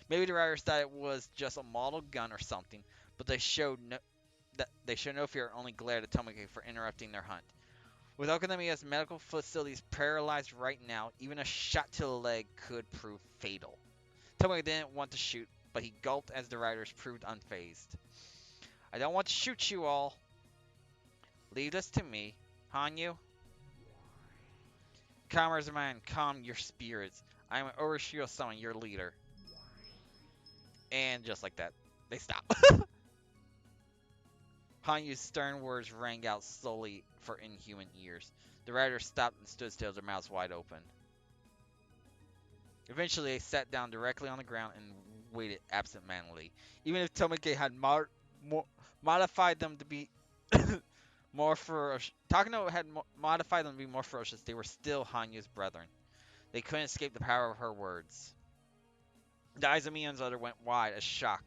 Maybe the rioters thought it was just a model gun or something, but they showed no fear and only glared at Tomike for interrupting their hunt. With Okanemiya's medical facilities paralyzed right now, even a shot to the leg could prove fatal. Tomika didn't want to shoot, but he gulped as the riders proved unfazed. I don't want to shoot you all. Leave this to me, Hanyu. Comrades of mine, calm your spirits. I am Urashio-sama, your leader. And just like that, they stop. Hanyu's stern words rang out slowly for inhuman ears. The riders stopped and stood still, their mouths wide open. Eventually, they sat down directly on the ground and waited absent-mindedly. Even if Tomike had modified them to be more ferocious, Takano had modified them to be more ferocious, they were still Hanyu's brethren. They couldn't escape the power of her words. The eyes of Mion's other went wide as shock,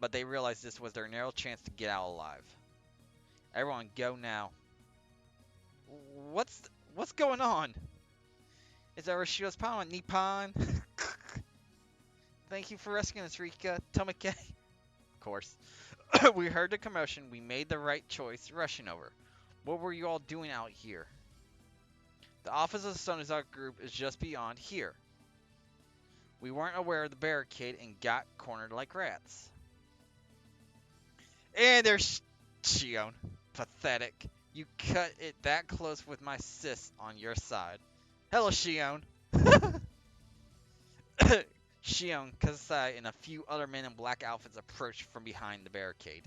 but they realized this was their narrow chance to get out alive. Everyone, go now. What's going on? Is that Rashido's Palma, Nippon? Thank you for rescuing us, Rika. Tomike. Of course. We heard the commotion. We made the right choice, rushing over. What were you all doing out here? The office of the Sonozaki Group is just beyond here. We weren't aware of the barricade and got cornered like rats. And there's Shion. Pathetic. You cut it that close with my sis on your side. Hello, Shion. Shion, Kasai, and a few other men in black outfits approached from behind the barricade.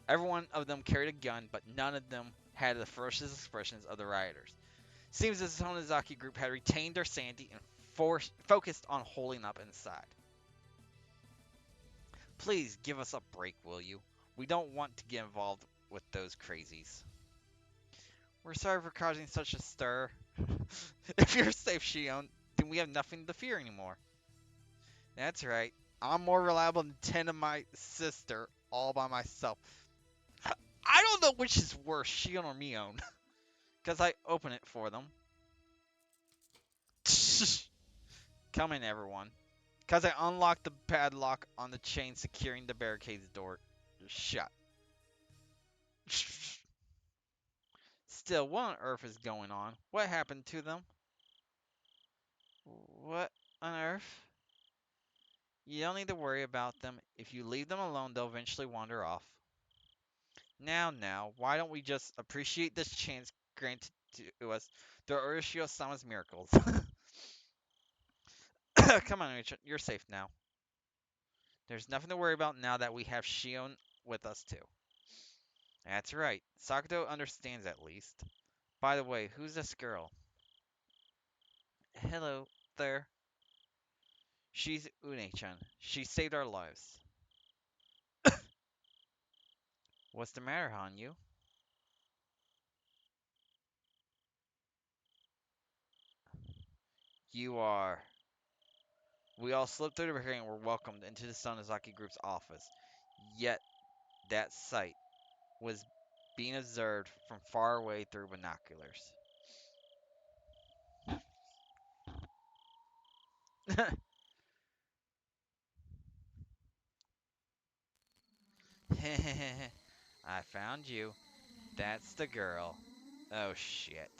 Every one of them carried a gun, but none of them had the ferocious expressions of the rioters. Seems as the Sonozaki Group had retained their sanity and focused on holding up inside. Please give us a break, will you? We don't want to get involved with those crazies. We're sorry for causing such a stir. If you're safe, Shion, then we have nothing to fear anymore. That's right. I'm more reliable than 10 of my sister all by myself. I don't know which is worse, Shion or Mion. Because I open it for them. Come in, everyone. Because I unlocked the padlock on the chain securing the barricade's door shut. Still, what on earth is going on? What happened to them? What on earth? You don't need to worry about them. If you leave them alone, they'll eventually wander off. Now, why don't we just appreciate this chance granted to us through Urashio-sama's miracles? Come on, Richard, you're safe now. There's nothing to worry about now that we have Shion with us too. That's right. Sakato understands at least. By the way, who's this girl? Hello there. She's Une-chan. She saved our lives. What's the matter, Hanyu? You are... We all slipped through the barricade and were welcomed into the Sonozaki Group's office. Yet that sight was being observed from far away through binoculars. I found you. That's the girl. Oh shit.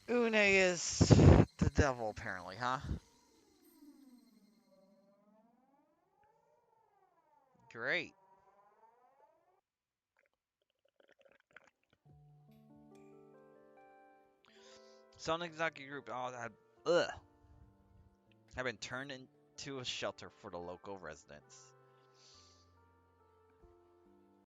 Une is the devil, apparently, huh? Great. Sonozaki Group ugh, have been turned into a shelter for the local residents.